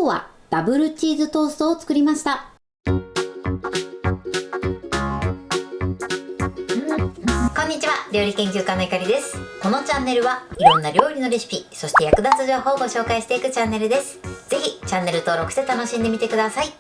日はダブルチーズトーストを作りました。こんにちは、料理研究家のいかりです。このチャンネルはいろんな料理のレシピ、そして役立つ情報をご紹介していくチャンネルです。ぜひチャンネル登録して楽しんでみてください。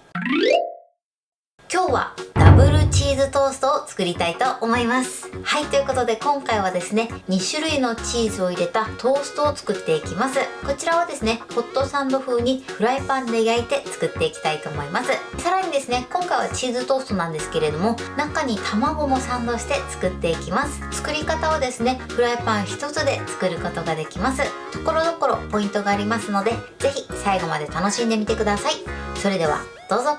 今日はダブルチーズトーストを作りたいと思います。はい、ということで今回はですね、2種類のチーズを入れたトーストを作っていきます。こちらはですね、ホットサンド風にフライパンで焼いて作っていきたいと思います。さらにですね、今回はチーズトーストなんですけれども、中に卵もサンドして作っていきます。作り方はですね、フライパン一つで作ることができます。ところどころポイントがありますので、ぜひ最後まで楽しんでみてください。それではどうぞ。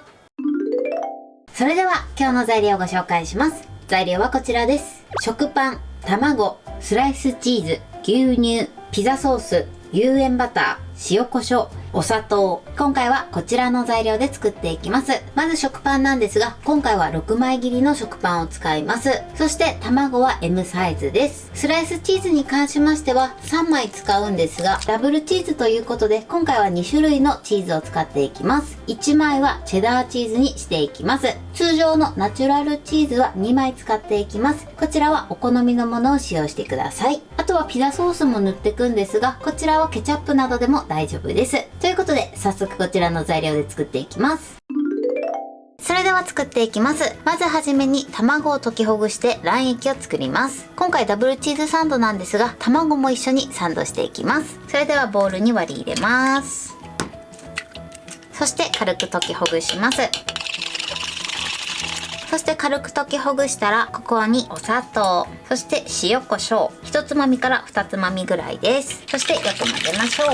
それでは今日の材料をご紹介します。材料はこちらです。食パン、卵、スライスチーズ、牛乳、ピザソース、有塩バター、塩コショウ、お砂糖。今回はこちらの材料で作っていきます。まず食パンなんですが、今回は6枚切りの食パンを使います。そして卵は M サイズです。スライスチーズに関しましては3枚使うんですが、ダブルチーズということで今回は2種類のチーズを使っていきます。1枚はチェダーチーズにしていきます。通常のナチュラルチーズは2枚使っていきます。こちらはお好みのものを使用してください。あとはピザソースも塗っていくんですが、こちらはケチャップなどでも大丈夫です。ということで早速こちらの材料で作っていきます。それでは作っていきます。まずはじめに卵を溶きほぐして卵液を作ります。今回ダブルチーズサンドなんですが、卵も一緒にサンドしていきます。それではボウルに割り入れます。そして軽く溶きほぐします。そして軽く溶きほぐしたら、ここにお砂糖、そして塩コショウ、1つまみから2つまみぐらいです。そしてよく混ぜましょう。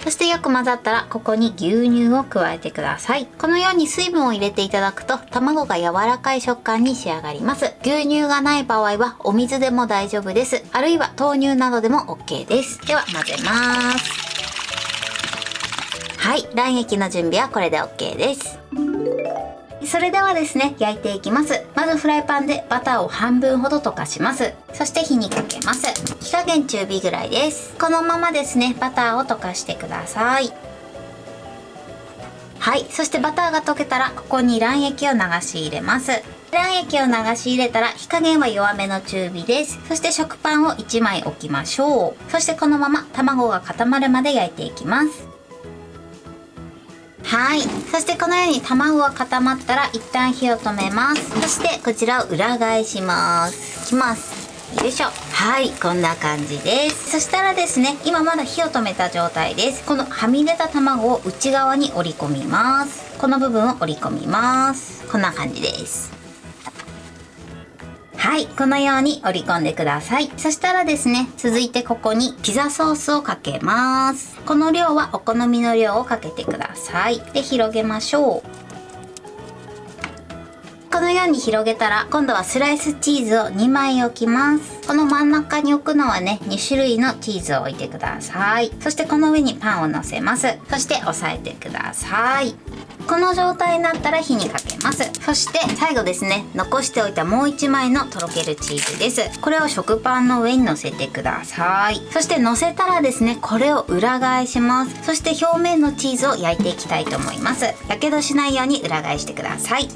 そしてよく混ざったら、ここに牛乳を加えてください。このように水分を入れていただくと、卵が柔らかい食感に仕上がります。牛乳がない場合はお水でも大丈夫です。あるいは豆乳などでも OK です。では混ぜます。はい、卵液の準備はこれで OK です。それではですね、焼いていきます。まずフライパンでバターを半分ほど溶かします。そして火にかけます。火加減中火ぐらいです。このままですね、バターを溶かしてください。はい、そしてバターが溶けたら、ここに卵液を流し入れます。卵液を流し入れたら、火加減は弱めの中火です。そして食パンを1枚置きましょう。そしてこのまま卵が固まるまで焼いていきます。はい、そしてこのように卵が固まったら一旦火を止めます。そしてこちらを裏返します。いきます。よいしょ。はい、こんな感じです。そしたらですね、今まだ火を止めた状態です。このはみ出た卵を内側に折り込みます。この部分を折り込みます。こんな感じです。はい、このように折り込んでください。そしたらですね、続いてここにピザソースをかけます。この量はお好みの量をかけてください。で、広げましょう。このように広げたら、今度はスライスチーズを2枚置きます。この真ん中に置くのはね、2種類のチーズを置いてください。そしてこの上にパンを乗せます。そして押さえてください。この状態になったら火にかけます。そして最後ですね、残しておいたもう1枚のとろけるチーズです。これを食パンの上に乗せてください。そして乗せたらですね、これを裏返します。そして表面のチーズを焼いていきたいと思います。やけどしないように裏返してください。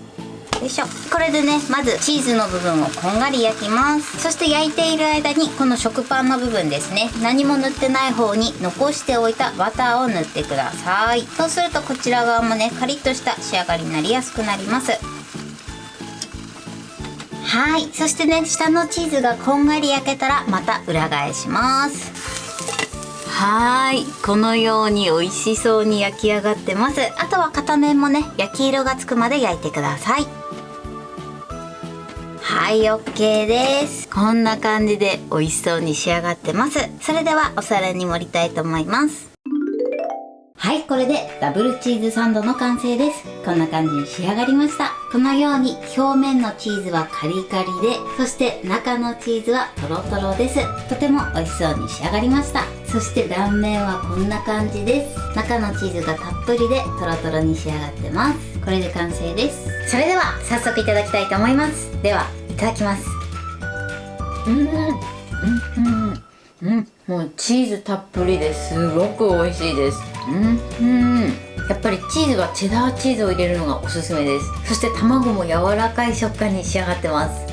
よいしょ。これでね、まずチーズの部分をこんがり焼きます。そして焼いている間に、この食パンの部分ですね、何も塗ってない方に残しておいたバターを塗ってください。そうするとこちら側もね、カリッとした仕上がりになりやすくなります。はい、そしてね、下のチーズがこんがり焼けたらまた裏返します。はい、このように美味しそうに焼き上がってます。あとは片面もね、焼き色がつくまで焼いてください。はい、OK です。こんな感じで美味しそうに仕上がってます。それではお皿に盛りたいと思います。はい、これでダブルチーズサンドの完成です。こんな感じに仕上がりました。このように表面のチーズはカリカリで、そして中のチーズはトロトロです。とても美味しそうに仕上がりました。そして断面はこんな感じです。中のチーズがたっぷりでトロトロに仕上がってます。これで完成です。それでは早速いただきたいと思います。では、いただきます。もうチーズたっぷりですごく美味しいです。やっぱりチーズはチェダーチーズを入れるのがおすすめです。そして卵も柔らかい食感に仕上がってます。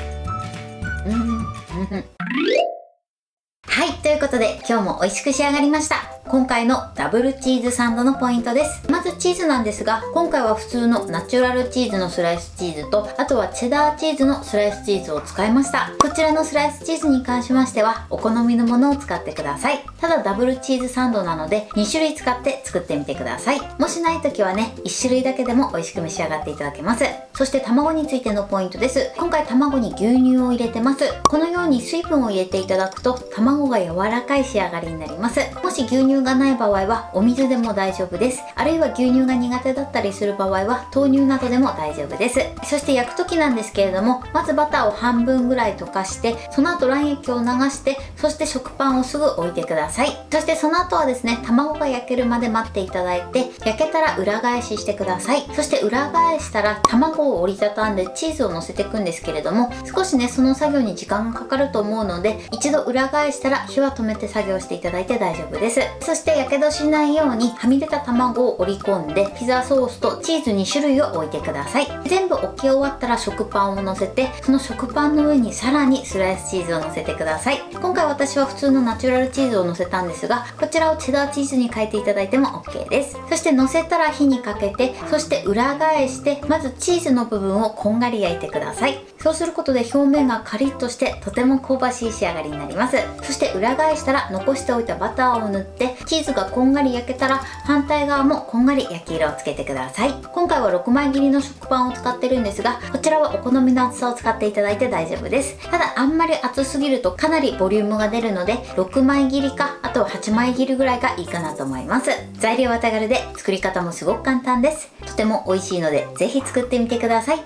はい、ということで今日も美味しく仕上がりました。今回のダブルチーズサンドのポイントです。まずチーズなんですが、今回は普通のナチュラルチーズのスライスチーズと、あとはチェダーチーズのスライスチーズを使いました。こちらのスライスチーズに関しましてはお好みのものを使ってください。ただダブルチーズサンドなので2種類使って作ってみてください。もしない時はね、1種類だけでも美味しく召し上がっていただけます。そして卵についてのポイントです。今回卵に牛乳を入れてます。このように水分を入れていただくと卵が柔らかい仕上がりになります。もし牛乳がない場合はお水でも大丈夫です。あるいは牛乳が苦手だったりする場合は豆乳などでも大丈夫です。そして焼く時なんですけれども、まずバターを半分ぐらい溶かして、その後卵液を流して、そして食パンをすぐ置いてください。そしてその後はですね、卵が焼けるまで待っていただいて、焼けたら裏返ししてください。そして裏返したら卵を折りたたんでチーズを乗せていくんですけれども、少しねその作業に時間がかかると思うので、一度裏返したら火は止めて作業していただいて大丈夫です。そしてやけどしないようにはみ出た卵を折り込んで、ピザソースとチーズ2種類を置いてください。全部置き終わったら食パンを乗せて、その食パンの上にさらにスライスチーズを乗せてください。今回私は普通のナチュラルチーズを乗せたんですが、こちらをチェダーチーズに変えていただいても OK です。そして乗せたら火にかけて、そして裏返して、まずチーズの部分をこんがり焼いてください。そうすることで表面がカリッとしてとても香ばしい仕上がりになります。そして裏返したら残しておいたバターを塗って、チーズがこんがり焼けたら反対側もこんがり焼き色をつけてください。今回は6枚切りの食パンを使ってるんですが、こちらはお好みの厚さを使っていただいて大丈夫です。ただあんまり厚すぎるとかなりボリュームが出るので、6枚切りかあとは8枚切りぐらいがいいかなと思います。材料は手軽で作り方もすごく簡単です。とても美味しいのでぜひ作ってみてください。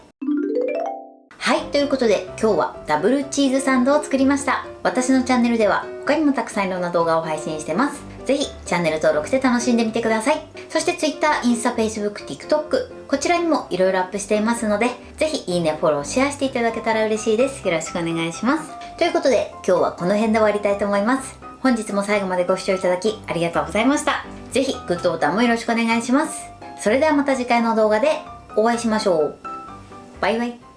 はい、ということで今日はダブルチーズサンドを作りました。私のチャンネルでは他にもたくさんいろんな動画を配信してます。ぜひチャンネル登録して楽しんでみてください。そして Twitter、インスタ、Facebook、TikTok こちらにもいろいろアップしていますので、ぜひいいね、フォロー、シェアしていただけたら嬉しいです。よろしくお願いします。ということで今日はこの辺で終わりたいと思います。本日も最後までご視聴いただきありがとうございました。ぜひグッドボタンもよろしくお願いします。それではまた次回の動画でお会いしましょう。バイバイ。